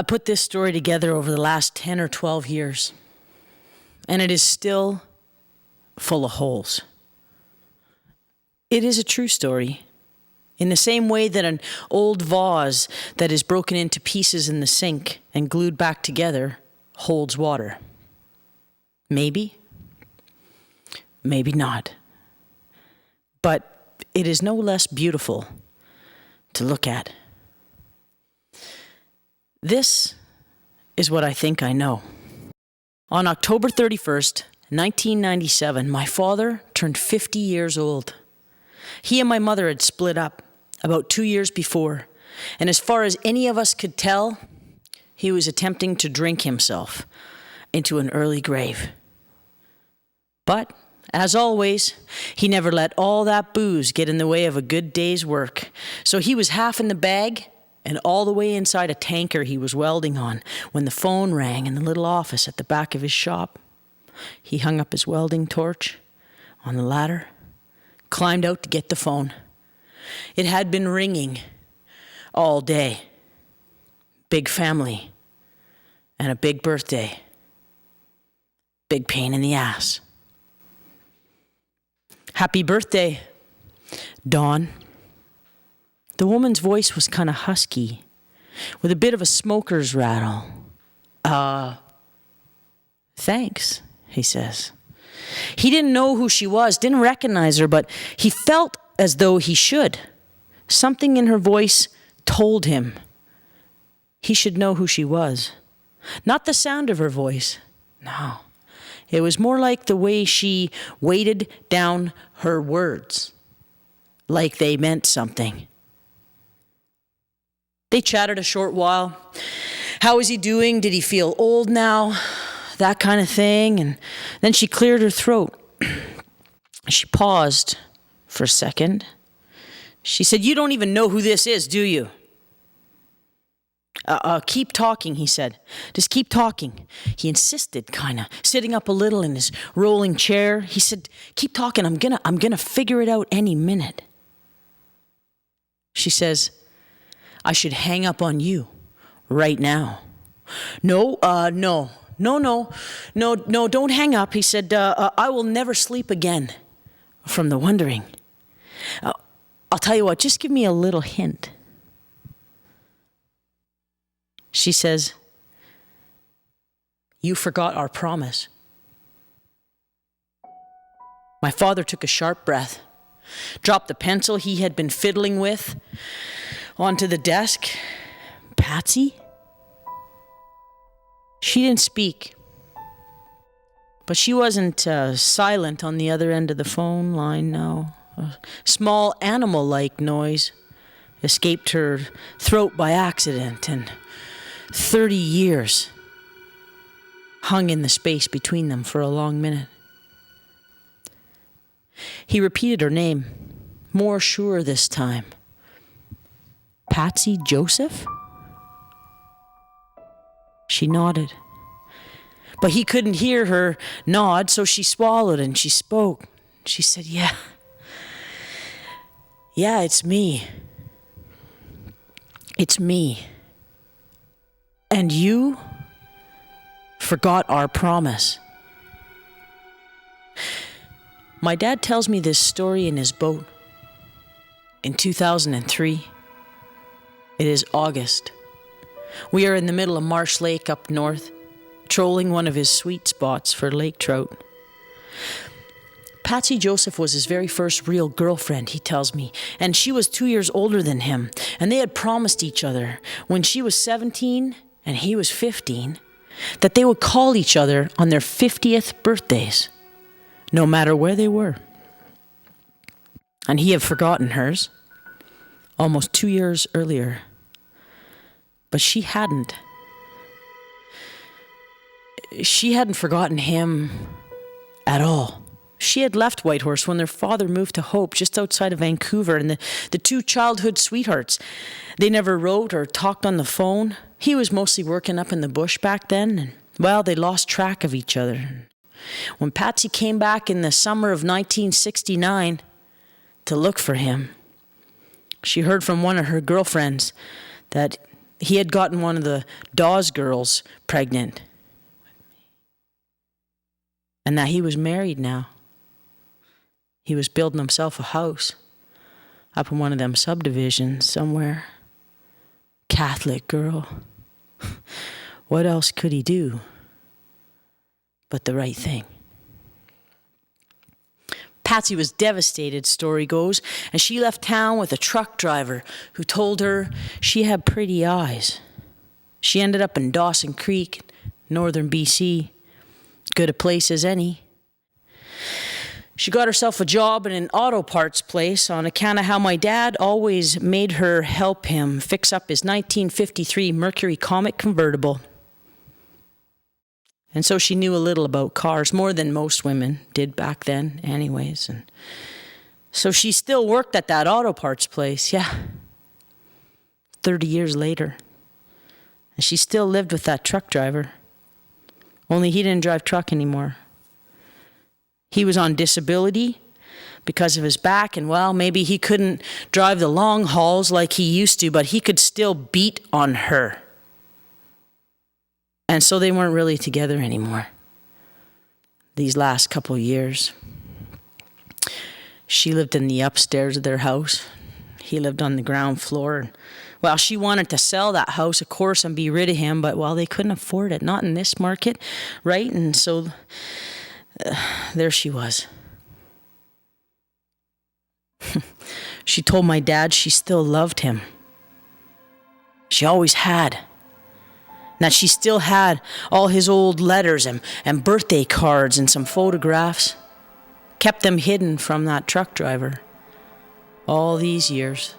I put this story together over the last 10 or 12 years, and it is still full of holes. It is a true story, in the same way that an old vase that is broken into pieces in the sink and glued back together holds water. Maybe, maybe not. But it is no less beautiful to look at. This is what I think I know. On October 31st, 1997, my father turned 50 years old. He and my mother had split up about 2 years before, and as far as any of us could tell, he was attempting to drink himself into an early grave. But, as always, he never let all that booze get in the way of a good day's work, so he was half in the bag and all the way inside a tanker he was welding on when the phone rang in the little office at the back of his shop. He hung up his welding torch on the ladder, climbed out to get the phone. It had been ringing all day. Big family and a big birthday. Big pain in the ass. Happy birthday, Dawn. The woman's voice was kind of husky, with a bit of a smoker's rattle. Thanks, he says. He didn't know who she was, didn't recognize her, but he felt as though he should. Something in her voice told him he should know who she was. Not the sound of her voice, no. It was more like the way she weighted down her words, like they meant something. They chatted a short while. How was he doing? Did he feel old now? That kind of thing. And then she cleared her throat. She paused for a second. She said, "You don't even know who this is, do you?" Keep talking, he said. Just keep talking. He insisted, kind of, sitting up a little in his rolling chair. He said, "Keep talking. I'm gonna figure it out any minute." She says, "I should hang up on you right now." No, don't hang up. He said, "I will never sleep again from the wondering. I'll tell you what, just give me a little hint." She says, "You forgot our promise." My father took a sharp breath, dropped the pencil he had been fiddling with onto the desk. Patsy? She didn't speak, but she wasn't silent on the other end of the phone line, no. A small animal-like noise escaped her throat by accident, and 30 years hung in the space between them for a long minute. He repeated her name, more sure this time. "Patsy Joseph?" She nodded. But he couldn't hear her nod, so she swallowed and she spoke. She said, Yeah, it's me. It's me. And you forgot our promise." My dad tells me this story in his boat. In 2003, it is August. We are in the middle of Marsh Lake up north, trolling one of his sweet spots for lake trout. Patsy Joseph was his very first real girlfriend, he tells me, and she was 2 years older than him, and they had promised each other when she was 17 and he was 15 that they would call each other on their 50th birthdays, no matter where they were. And he had forgotten hers almost 2 years earlier. But she hadn't. She hadn't forgotten him at all. She had left Whitehorse when their father moved to Hope, just outside of Vancouver, and the two childhood sweethearts, they never wrote or talked on the phone. He was mostly working up in the bush back then, and, well, they lost track of each other. When Patsy came back in the summer of 1969 to look for him, she heard from one of her girlfriends that he had gotten one of the Dawes girls pregnant. And that he was married now. He was building himself a house up in one of them subdivisions somewhere. Catholic girl. What else could he do but the right thing? Patsy was devastated, story goes, and she left town with a truck driver who told her she had pretty eyes. She ended up in Dawson Creek, northern BC, good a place as any. She got herself a job in an auto parts place on account of how my dad always made her help him fix up his 1953 Mercury Comet convertible. And so she knew a little about cars, more than most women did back then anyways. And so she still worked at that auto parts place, 30 years later. And she still lived with that truck driver. Only he didn't drive truck anymore. He was on disability because of his back, and well, maybe he couldn't drive the long hauls like he used to, but he could still beat on her. And so they weren't really together anymore these last couple of years. She lived in the upstairs of their house. He lived on the ground floor. And, well, she wanted to sell that house, of course, and be rid of him, but, well, they couldn't afford it, not in this market, right? And so there she was. She told my dad she still loved him. She always had. That she still had all his old letters and birthday cards and some photographs. Kept them hidden from that truck driver all these years.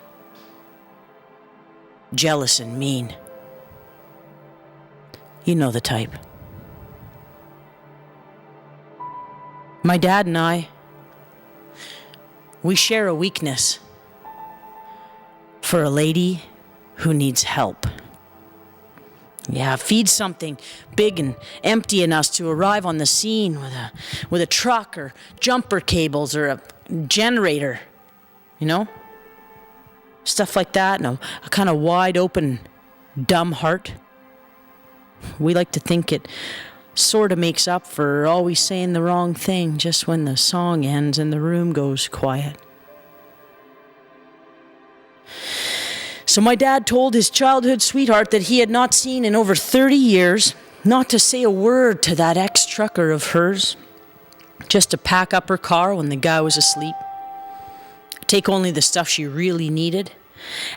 Jealous and mean. You know the type. My dad and I, we share a weakness for a lady who needs help. Yeah, feed something big and empty in us to arrive on the scene with a truck or jumper cables or a generator, you know? Stuff like that, and a kind of wide open, dumb heart. We like to think it sort of makes up for always saying the wrong thing just when the song ends and the room goes quiet. So my dad told his childhood sweetheart that he had not seen in over 30 years, not to say a word to that ex-trucker of hers, just to pack up her car when the guy was asleep, take only the stuff she really needed,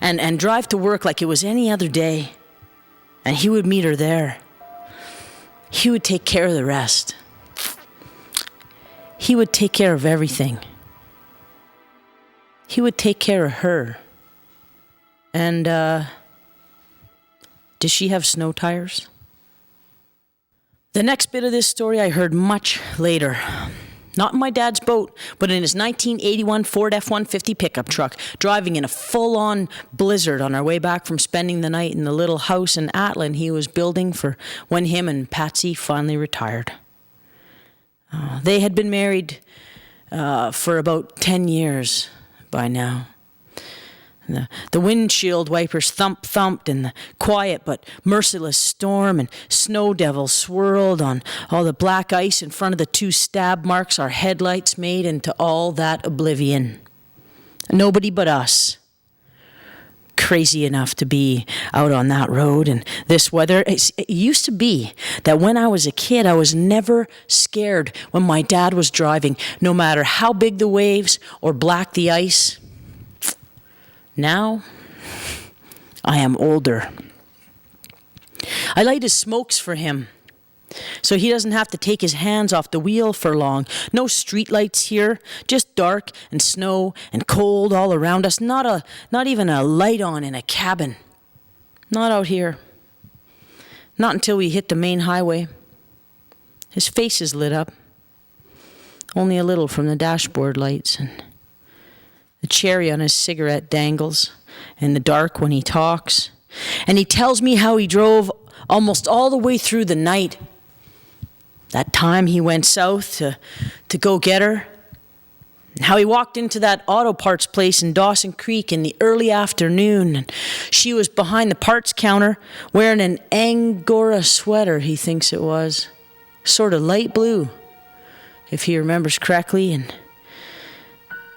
and drive to work like it was any other day. And he would meet her there. He would take care of the rest. He would take care of everything. He would take care of her. And, did she have snow tires? The next bit of this story I heard much later. Not in my dad's boat, but in his 1981 Ford F-150 pickup truck, driving in a full-on blizzard on our way back from spending the night in the little house in Atlin he was building for when him and Patsy finally retired. They had been married for about 10 years by now. The windshield wipers thumped and the quiet but merciless storm and snow devil swirled on all the black ice in front of the 2 stab marks our headlights made into all that oblivion. Nobody but us. Crazy enough to be out on that road in this weather. It used to be that when I was a kid, I was never scared when my dad was driving, no matter how big the waves or black the ice. Now, I am older. I light his smokes for him, so he doesn't have to take his hands off the wheel for long. No street lights here, just dark and snow and cold all around us. Not even a light on in a cabin. Not out here. Not until we hit the main highway. His face is lit up, only a little from the dashboard lights, and the cherry on his cigarette dangles in the dark when he talks. And he tells me how he drove almost all the way through the night. That time he went south to go get her. And how he walked into that auto parts place in Dawson Creek in the early afternoon. And She was behind the parts counter wearing an Angora sweater, he thinks it was. Sort of light blue, if he remembers correctly. And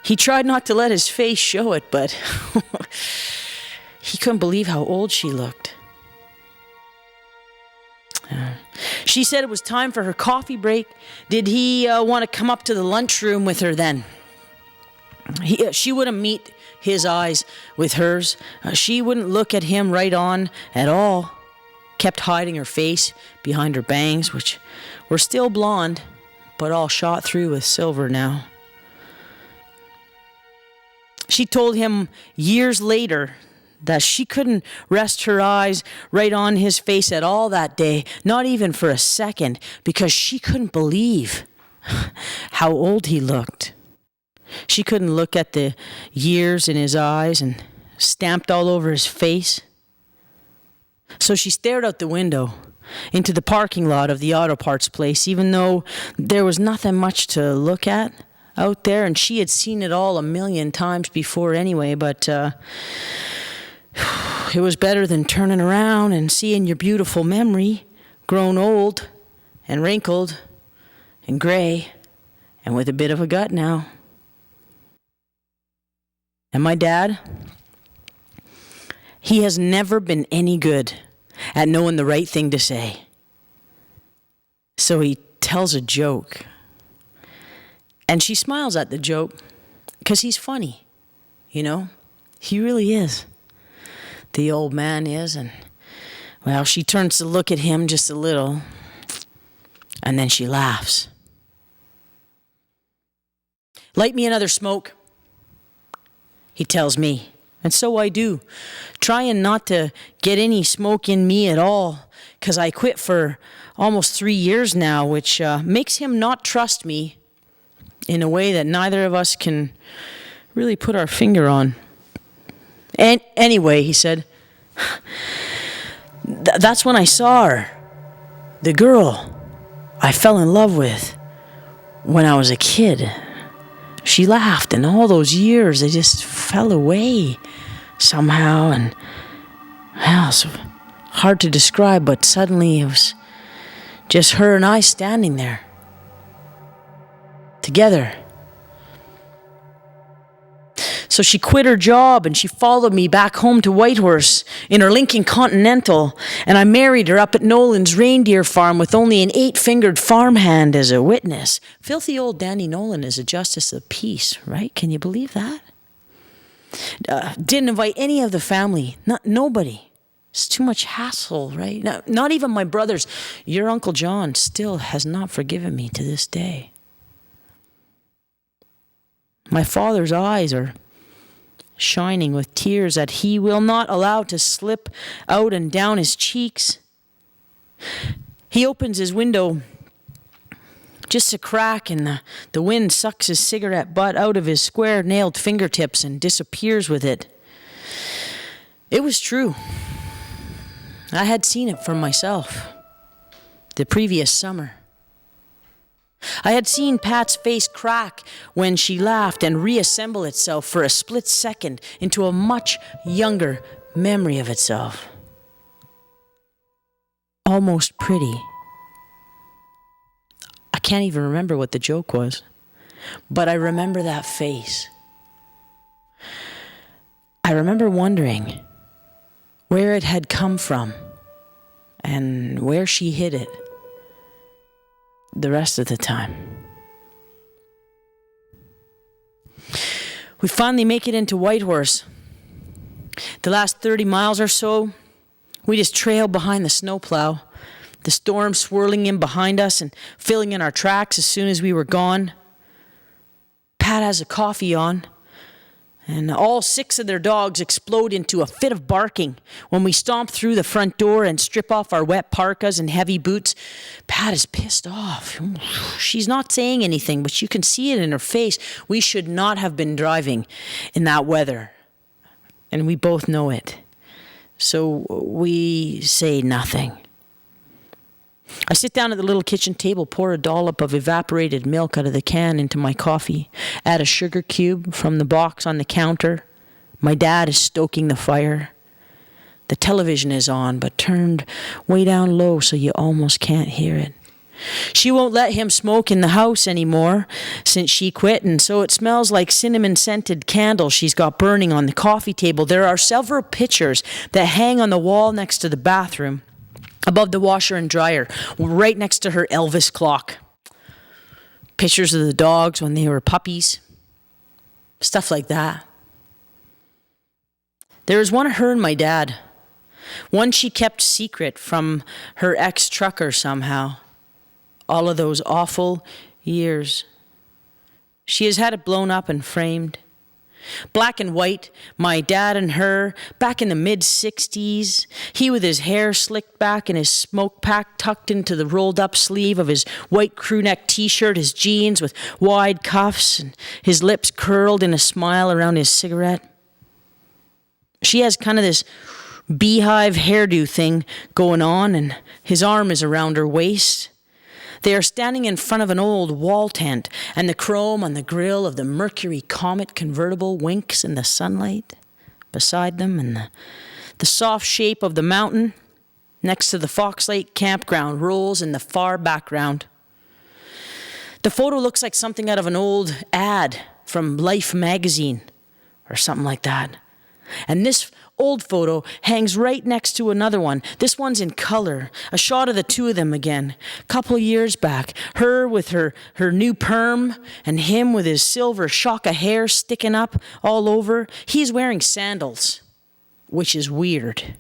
he tried not to let his face show it, but he couldn't believe how old she looked. She said it was time for her coffee break. Did he want to come up to the lunchroom with her then? She wouldn't meet his eyes with hers. She wouldn't look at him right on at all. Kept hiding her face behind her bangs, which were still blonde, but all shot through with silver now. She told him years later that she couldn't rest her eyes right on his face at all that day, not even for a second, because she couldn't believe how old he looked. She couldn't look at the years in his eyes and stamped all over his face. So she stared out the window into the parking lot of the auto parts place, even though there was nothing much to look at out there, and she had seen it all a million times before anyway, but it was better than turning around and seeing your beautiful memory grown old and wrinkled and gray and with a bit of a gut now. And my dad, he has never been any good at knowing the right thing to say. So he tells a joke. And she smiles at the joke because he's funny, you know? He really is. The old man is, and, well, she turns to look at him just a little, and then she laughs. Light me another smoke, he tells me, and so I do, trying not to get any smoke in me at all, because I quit for almost 3 years now, which makes him not trust me in a way that neither of us can really put our finger on. And anyway, he said, that's when I saw her, the girl I fell in love with when I was a kid. She laughed, and all those years, they just fell away somehow, and, well, it's hard to describe, but suddenly it was just her and I standing there, together. So she quit her job and she followed me back home to Whitehorse in her Lincoln Continental, and I married her up at Nolan's reindeer farm with only an 8-fingered farmhand as a witness. Filthy old Danny Nolan is a justice of peace, right? Can you believe that? Didn't invite any of the family, nobody. It's too much hassle, right? Not even my brothers. Your Uncle John still has not forgiven me to this day. My father's eyes are shining with tears that he will not allow to slip out and down his cheeks. He opens his window just a crack, and the wind sucks his cigarette butt out of his square-nailed fingertips and disappears with it. It was true. I had seen it for myself the previous summer. I had seen Pat's face crack when she laughed and reassemble itself for a split second into a much younger memory of itself. Almost pretty. I can't even remember what the joke was, but I remember that face. I remember wondering where it had come from and where she hid it the rest of the time. We finally make it into Whitehorse. The last 30 miles or so, we just trail behind the snowplow, the storm swirling in behind us and filling in our tracks as soon as we were gone. Pat has a coffee on, and all 6 of their dogs explode into a fit of barking when we stomp through the front door and strip off our wet parkas and heavy boots. Pat is pissed off. She's not saying anything, but you can see it in her face. We should not have been driving in that weather, and we both know it. So we say nothing. I sit down at the little kitchen table, pour a dollop of evaporated milk out of the can into my coffee, add a sugar cube from the box on the counter. My dad is stoking the fire. The television is on, but turned way down low so you almost can't hear it. She won't let him smoke in the house anymore since she quit, and so it smells like cinnamon-scented candles she's got burning on the coffee table. There are several pictures that hang on the wall next to the bathroom, above the washer and dryer, right next to her Elvis clock. Pictures of the dogs when they were puppies, stuff like that. There was one of her and my dad, one she kept secret from her ex-trucker somehow. All of those awful years. She has had it blown up and framed. Black and white, my dad and her, back in the mid-60s. He with his hair slicked back and his smoke pack tucked into the rolled up sleeve of his white crew neck t-shirt, his jeans with wide cuffs, and his lips curled in a smile around his cigarette. She has kind of this beehive hairdo thing going on, and his arm is around her waist. They are standing in front of an old wall tent, and the chrome on the grill of the Mercury Comet convertible winks in the sunlight beside them, and the soft shape of the mountain next to the Fox Lake campground rolls in the far background. The photo looks like something out of an old ad from Life magazine or something like that. And this old photo hangs right next to another one. This one's in color. A shot of the two of them again. A couple of years back. Her with her new perm and him with his silver shock of hair sticking up all over. He's wearing sandals, which is weird.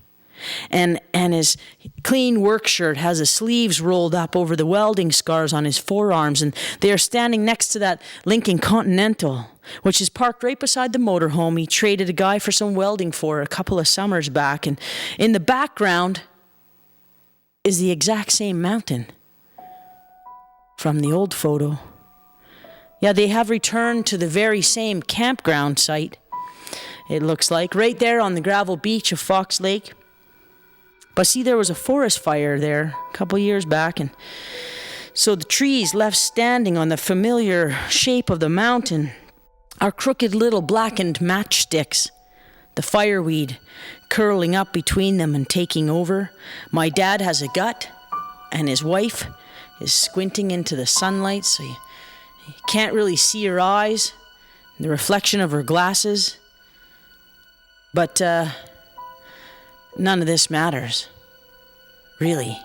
And his clean work shirt has the sleeves rolled up over the welding scars on his forearms. And they are standing next to that Lincoln Continental, which is parked right beside the motorhome he traded a guy for some welding for a couple of summers back. And in the background is the exact same mountain from the old photo. Yeah, they have returned to the very same campground site, it looks like, right there on the gravel beach of Fox Lake. But see, there was a forest fire there a couple years back, and so the trees left standing on the familiar shape of the mountain are crooked little blackened matchsticks, the fireweed curling up between them and taking over. My dad has a gut, and his wife is squinting into the sunlight, so you can't really see her eyes, the reflection of her glasses. But none of this matters, really,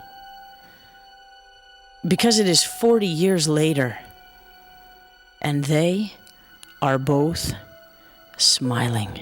because it is 40 years later, and they are both smiling.